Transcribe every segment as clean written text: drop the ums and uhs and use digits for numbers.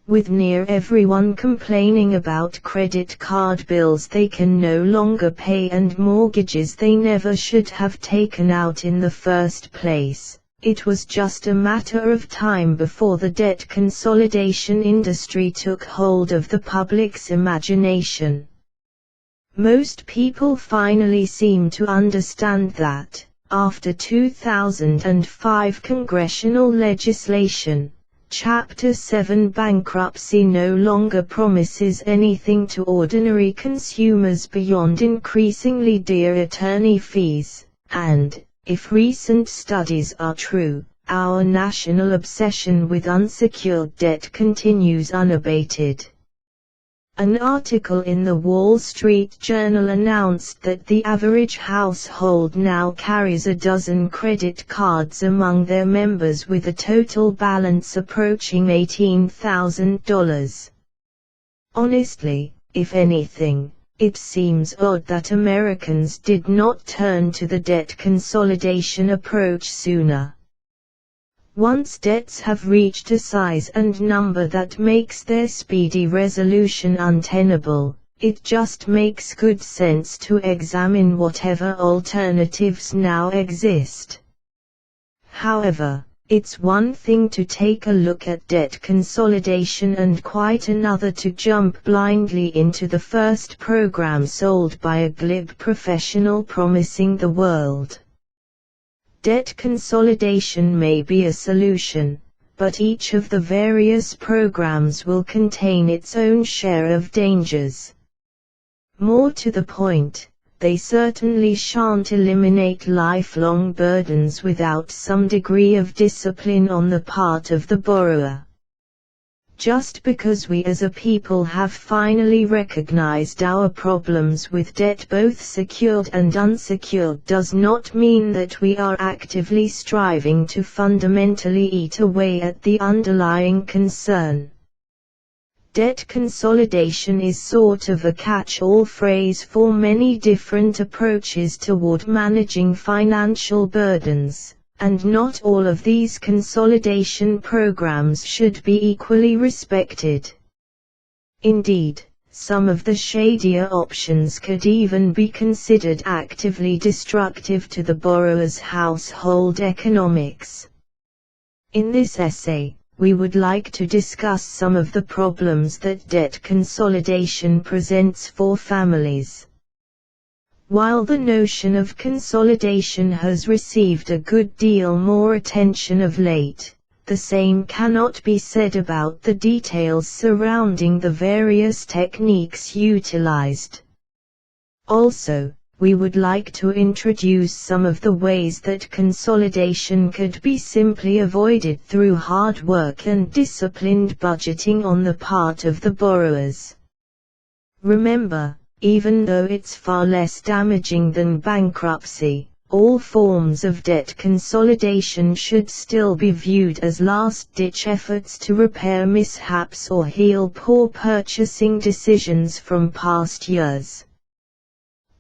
With near everyone complaining about credit card bills they can no longer pay and mortgages they never should have taken out in the first place, it was just a matter of time before the debt consolidation industry took hold of the public's imagination. Most people finally seem to understand that, after 2005 congressional legislation, Chapter 7 bankruptcy no longer promises anything to ordinary consumers beyond increasingly dear attorney fees, and, if recent studies are true, our national obsession with unsecured debt continues unabated. An article in the Wall Street Journal announced that the average household now carries a dozen credit cards among their members with a total balance approaching $18,000. Honestly, if anything, it seems odd that Americans did not turn to the debt consolidation approach sooner. Once debts have reached a size and number that makes their speedy resolution untenable, it just makes good sense to examine whatever alternatives now exist. However, it's one thing to take a look at debt consolidation and quite another to jump blindly into the first program sold by a glib professional promising the world. Debt consolidation may be a solution, but each of the various programs will contain its own share of dangers. More to the point, they certainly shan't eliminate lifelong burdens without some degree of discipline on the part of the borrower. Just because we as a people have finally recognized our problems with debt, both secured and unsecured, does not mean that we are actively striving to fundamentally eat away at the underlying concern. Debt consolidation is sort of a catch-all phrase for many different approaches toward managing financial burdens. And not all of these consolidation programs should be equally respected. Indeed, some of the shadier options could even be considered actively destructive to the borrower's household economics. In this essay, we would like to discuss some of the problems that debt consolidation presents for families. While the notion of consolidation has received a good deal more attention of late, the same cannot be said about the details surrounding the various techniques utilized. Also, we would like to introduce some of the ways that consolidation could be simply avoided through hard work and disciplined budgeting on the part of the borrowers. Remember, even though it's far less damaging than bankruptcy, all forms of debt consolidation should still be viewed as last-ditch efforts to repair mishaps or heal poor purchasing decisions from past years.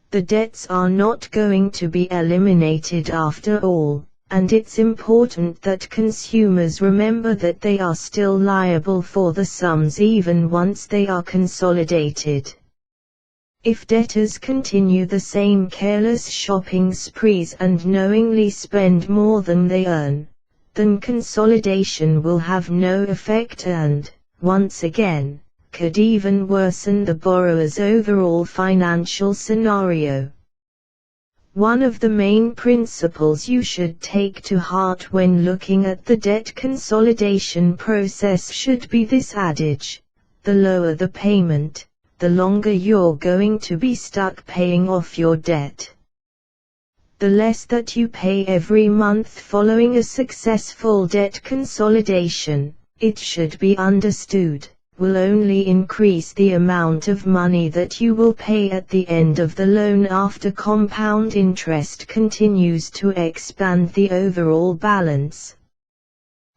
The debts are not going to be eliminated after all, and it's important that consumers remember that they are still liable for the sums even once they are consolidated. If debtors continue the same careless shopping sprees and knowingly spend more than they earn, then consolidation will have no effect and, once again, could even worsen the borrower's overall financial scenario. One of the main principles you should take to heart when looking at the debt consolidation process should be this adage: the lower the payment, the longer you're going to be stuck paying off your debt. The less that you pay every month following a successful debt consolidation, it should be understood, will only increase the amount of money that you will pay at the end of the loan after compound interest continues to expand the overall balance.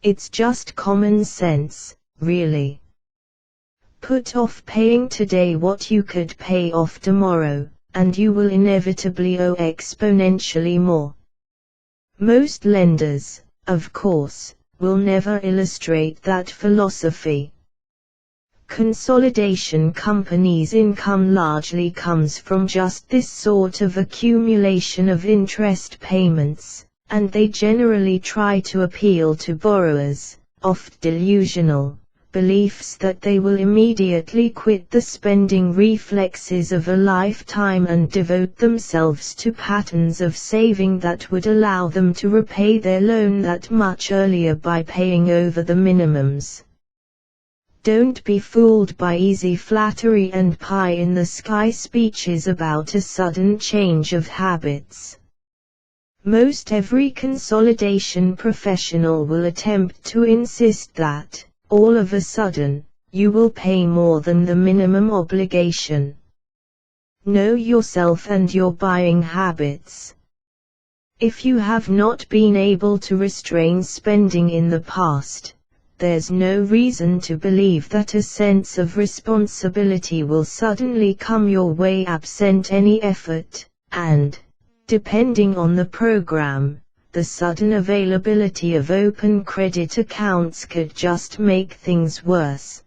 It's just common sense, really. Put off paying today what you could pay off tomorrow, and you will inevitably owe exponentially more. Most lenders, of course, will never illustrate that philosophy. Consolidation companies' income largely comes from just this sort of accumulation of interest payments, and they generally try to appeal to borrowers, oft delusional, beliefs that they will immediately quit the spending reflexes of a lifetime and devote themselves to patterns of saving that would allow them to repay their loan that much earlier by paying over the minimums. Don't be fooled by easy flattery and pie-in-the-sky speeches about a sudden change of habits. Most every consolidation professional will attempt to insist that, all of a sudden, you will pay more than the minimum obligation. Know yourself and your buying habits. If you have not been able to restrain spending in the past, there's no reason to believe that a sense of responsibility will suddenly come your way absent any effort, and, depending on the program, the sudden availability of open credit accounts could just make things worse.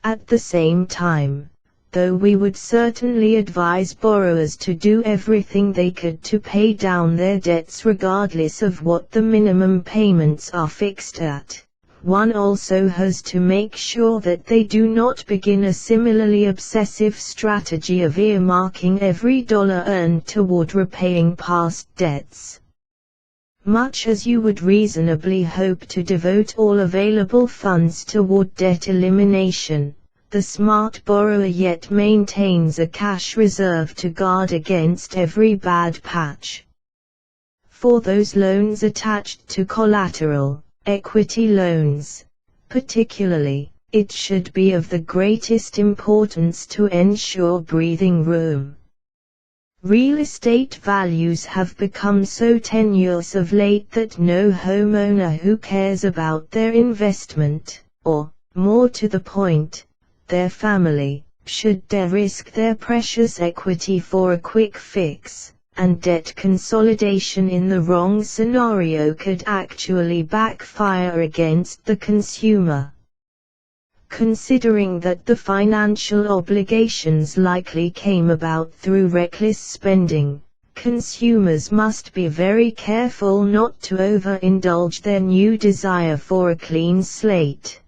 At the same time, though we would certainly advise borrowers to do everything they could to pay down their debts regardless of what the minimum payments are fixed at, one also has to make sure that they do not begin a similarly obsessive strategy of earmarking every dollar earned toward repaying past debts. Much as you would reasonably hope to devote all available funds toward debt elimination, the smart borrower yet maintains a cash reserve to guard against every bad patch. For those loans attached to collateral, equity loans, particularly, it should be of the greatest importance to ensure breathing room. Real estate values have become so tenuous of late that no homeowner who cares about their investment, or, more to the point, their family, should dare risk their precious equity for a quick fix. And debt consolidation in the wrong scenario could actually backfire against the consumer. Considering that the financial obligations likely came about through reckless spending, consumers must be very careful not to overindulge their new desire for a clean slate.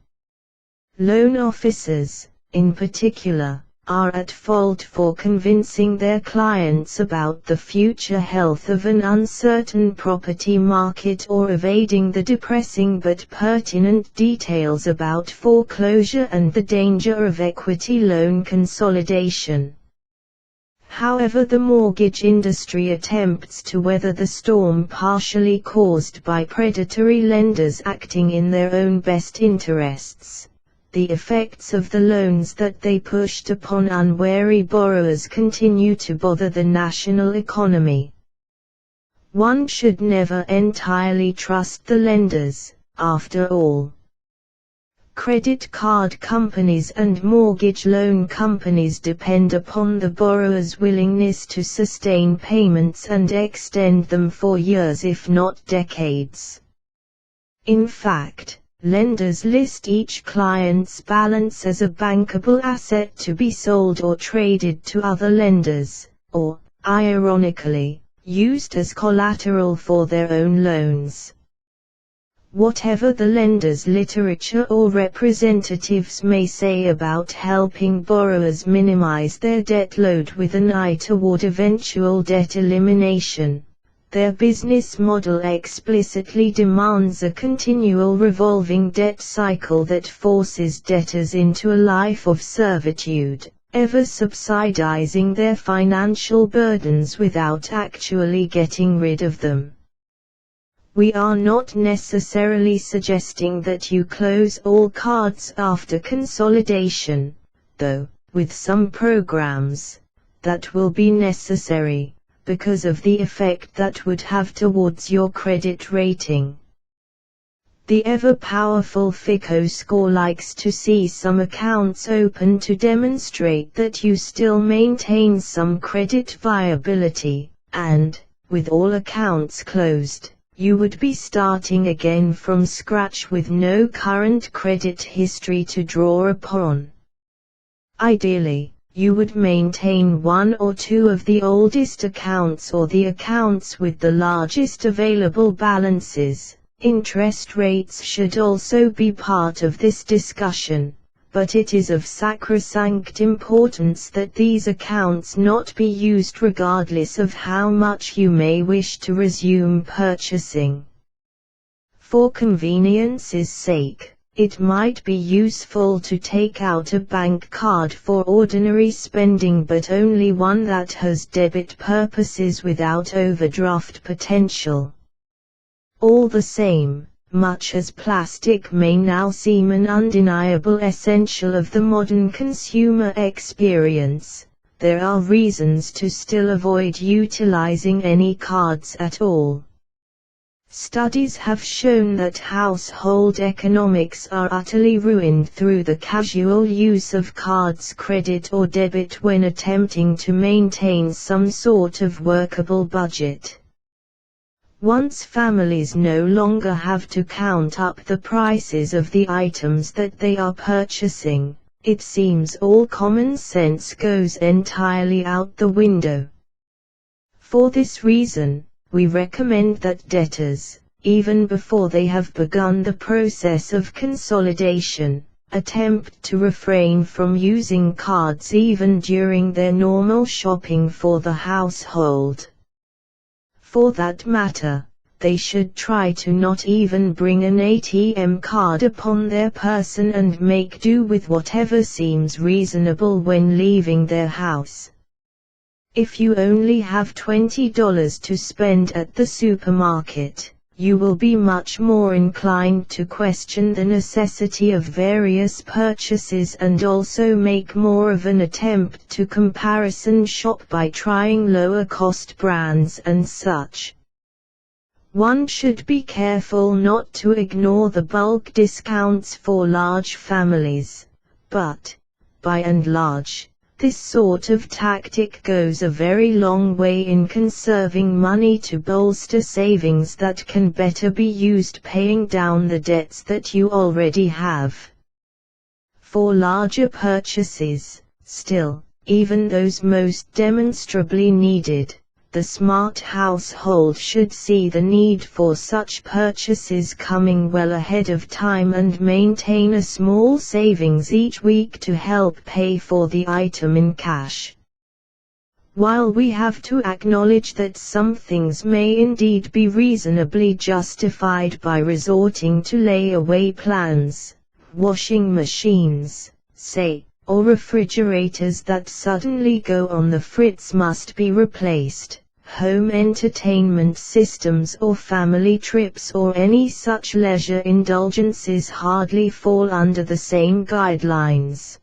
Loan officers, in particular, are at fault for convincing their clients about the future health of an uncertain property market or evading the depressing but pertinent details about foreclosure and the danger of equity loan consolidation. However, the mortgage industry attempts to weather the storm partially caused by predatory lenders acting in their own best interests. The effects of the loans that they pushed upon unwary borrowers continue to bother the national economy. One should never entirely trust the lenders, after all. Credit card companies and mortgage loan companies depend upon the borrower's willingness to sustain payments and extend them for years if not decades. In fact, lenders list each client's balance as a bankable asset to be sold or traded to other lenders, or, ironically, used as collateral for their own loans. Whatever the lender's literature or representatives may say about helping borrowers minimize their debt load with an eye toward eventual debt elimination, their business model explicitly demands a continual revolving debt cycle that forces debtors into a life of servitude, ever subsidizing their financial burdens without actually getting rid of them. We are not necessarily suggesting that you close all cards after consolidation, though, with some programs, that will be necessary, because of the effect that would have towards your credit rating. The ever-powerful FICO score likes to see some accounts open to demonstrate that you still maintain some credit viability, and, with all accounts closed, you would be starting again from scratch with no current credit history to draw upon. Ideally, you would maintain one or two of the oldest accounts or the accounts with the largest available balances. Interest rates should also be part of this discussion, but it is of sacrosanct importance that these accounts not be used regardless of how much you may wish to resume purchasing. For convenience's sake, it might be useful to take out a bank card for ordinary spending, but only one that has debit purposes without overdraft potential. All the same, much as plastic may now seem an undeniable essential of the modern consumer experience, there are reasons to still avoid utilizing any cards at all. Studies have shown that household economics are utterly ruined through the casual use of cards, credit or debit, when attempting to maintain some sort of workable budget. Once families no longer have to count up the prices of the items that they are purchasing, it seems all common sense goes entirely out the window. For this reason, we recommend that debtors, even before they have begun the process of consolidation, attempt to refrain from using cards even during their normal shopping for the household. For that matter, they should try to not even bring an ATM card upon their person and make do with whatever seems reasonable when leaving their house. If you only have $20 to spend at the supermarket, you will be much more inclined to question the necessity of various purchases and also make more of an attempt to comparison shop by trying lower-cost brands and such. One should be careful not to ignore the bulk discounts for large families, but, by and large, this sort of tactic goes a very long way in conserving money to bolster savings that can better be used paying down the debts that you already have. For larger purchases, still, even those most demonstrably needed, the smart household should see the need for such purchases coming well ahead of time and maintain a small savings each week to help pay for the item in cash. While we have to acknowledge that some things may indeed be reasonably justified by resorting to layaway plans, washing machines, say, or refrigerators that suddenly go on the fritz must be replaced, home entertainment systems or family trips or any such leisure indulgences hardly fall under the same guidelines.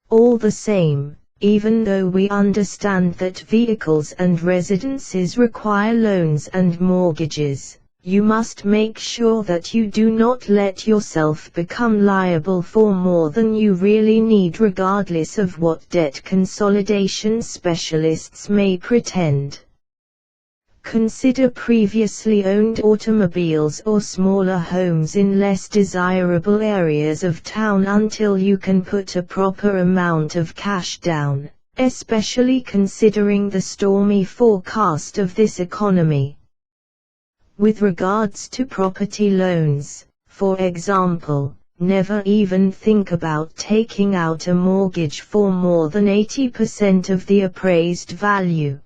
All the same, even though we understand that vehicles and residences require loans and mortgages, you must make sure that you do not let yourself become liable for more than you really need, regardless of what debt consolidation specialists may pretend. Consider previously owned automobiles or smaller homes in less desirable areas of town until you can put a proper amount of cash down, especially considering the stormy forecast of this economy. With regards to property loans, for example, never even think about taking out a mortgage for more than 80% of the appraised value.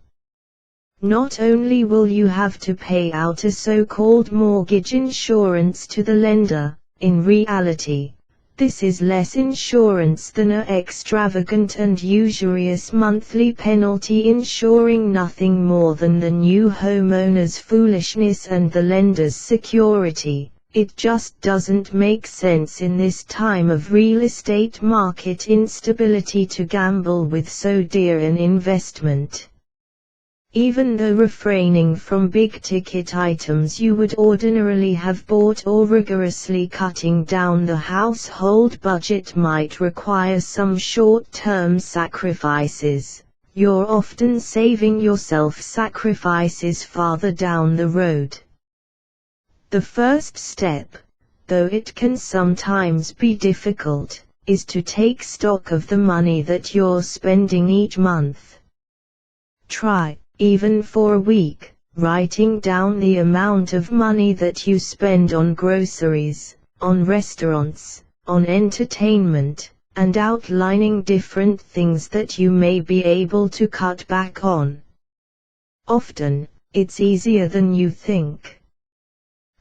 Not only will you have to pay out a so-called mortgage insurance to the lender, in reality, this is less insurance than an extravagant and usurious monthly penalty insuring nothing more than the new homeowner's foolishness and the lender's security. It just doesn't make sense in this time of real estate market instability to gamble with so dear an investment. Even though refraining from big-ticket items you would ordinarily have bought or rigorously cutting down the household budget might require some short-term sacrifices, you're often saving yourself sacrifices farther down the road. The first step, though it can sometimes be difficult, is to take stock of the money that you're spending each month. Try, even for a week, writing down the amount of money that you spend on groceries, on restaurants, on entertainment, and outlining different things that you may be able to cut back on. Often, it's easier than you think.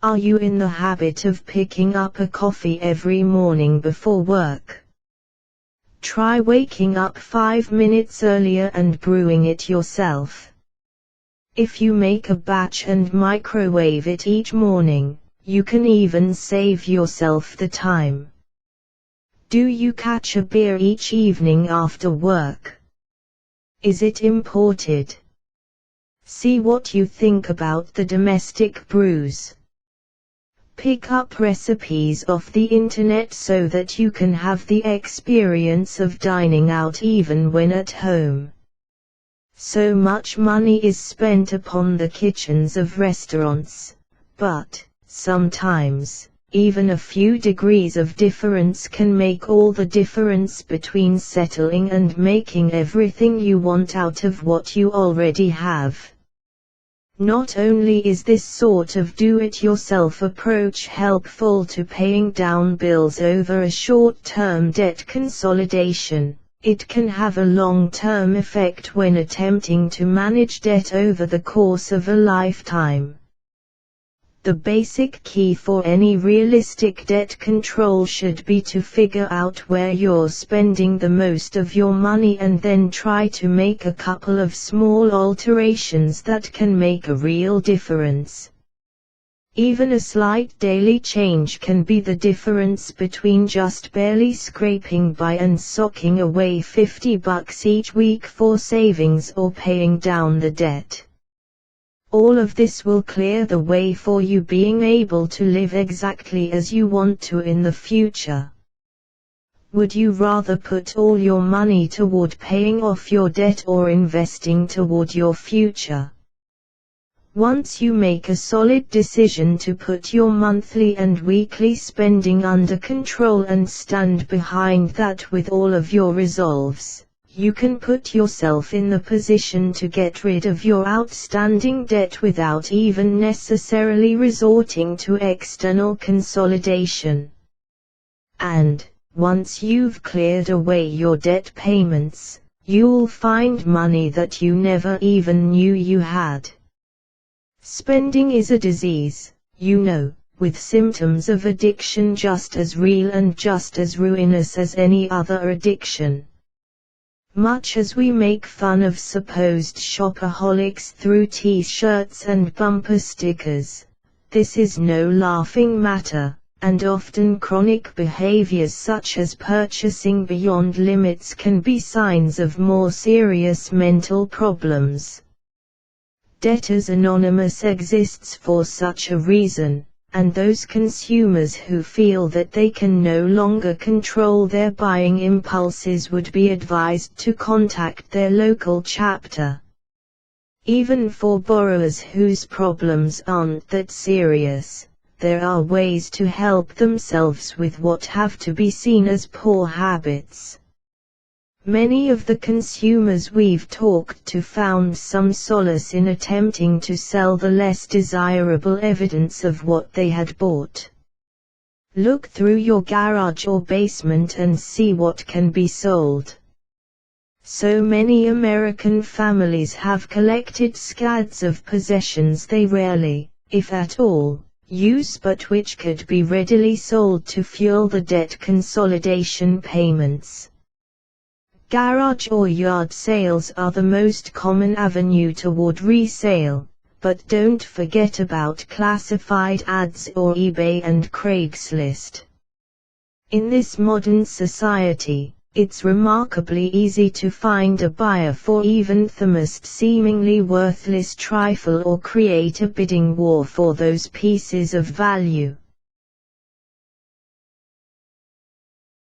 Are you in the habit of picking up a coffee every morning before work? Try waking up 5 minutes earlier and brewing it yourself. If you make a batch and microwave it each morning, you can even save yourself the time. Do you catch a beer each evening after work? Is it imported? See what you think about the domestic brews. Pick up recipes off the internet so that you can have the experience of dining out even when at home. So much money is spent upon the kitchens of restaurants, but, sometimes, even a few degrees of difference can make all the difference between settling and making everything you want out of what you already have. Not only is this sort of do-it-yourself approach helpful to paying down bills over a short-term debt consolidation, it can have a long-term effect when attempting to manage debt over the course of a lifetime. The basic key for any realistic debt control should be to figure out where you're spending the most of your money and then try to make a couple of small alterations that can make a real difference. Even a slight daily change can be the difference between just barely scraping by and socking away $50 each week for savings or paying down the debt. All of this will clear the way for you being able to live exactly as you want to in the future. Would you rather put all your money toward paying off your debt or investing toward your future? Once you make a solid decision to put your monthly and weekly spending under control and stand behind that with all of your resolves, you can put yourself in the position to get rid of your outstanding debt without even necessarily resorting to external consolidation. And, once you've cleared away your debt payments, you'll find money that you never even knew you had. Spending is a disease, you know, with symptoms of addiction just as real and just as ruinous as any other addiction. Much as we make fun of supposed shopaholics through t-shirts and bumper stickers, this is no laughing matter, and often chronic behaviors such as purchasing beyond limits can be signs of more serious mental problems. Debtors Anonymous exists for such a reason, and those consumers who feel that they can no longer control their buying impulses would be advised to contact their local chapter. Even for borrowers whose problems aren't that serious, there are ways to help themselves with what have to be seen as poor habits. Many of the consumers we've talked to found some solace in attempting to sell the less desirable evidence of what they had bought. Look through your garage or basement and see what can be sold. So many American families have collected scads of possessions they rarely, if at all, use but which could be readily sold to fuel the debt consolidation payments. Garage or yard sales are the most common avenue toward resale, but don't forget about classified ads or eBay and Craigslist. In this modern society, it's remarkably easy to find a buyer for even the most seemingly worthless trifle or create a bidding war for those pieces of value.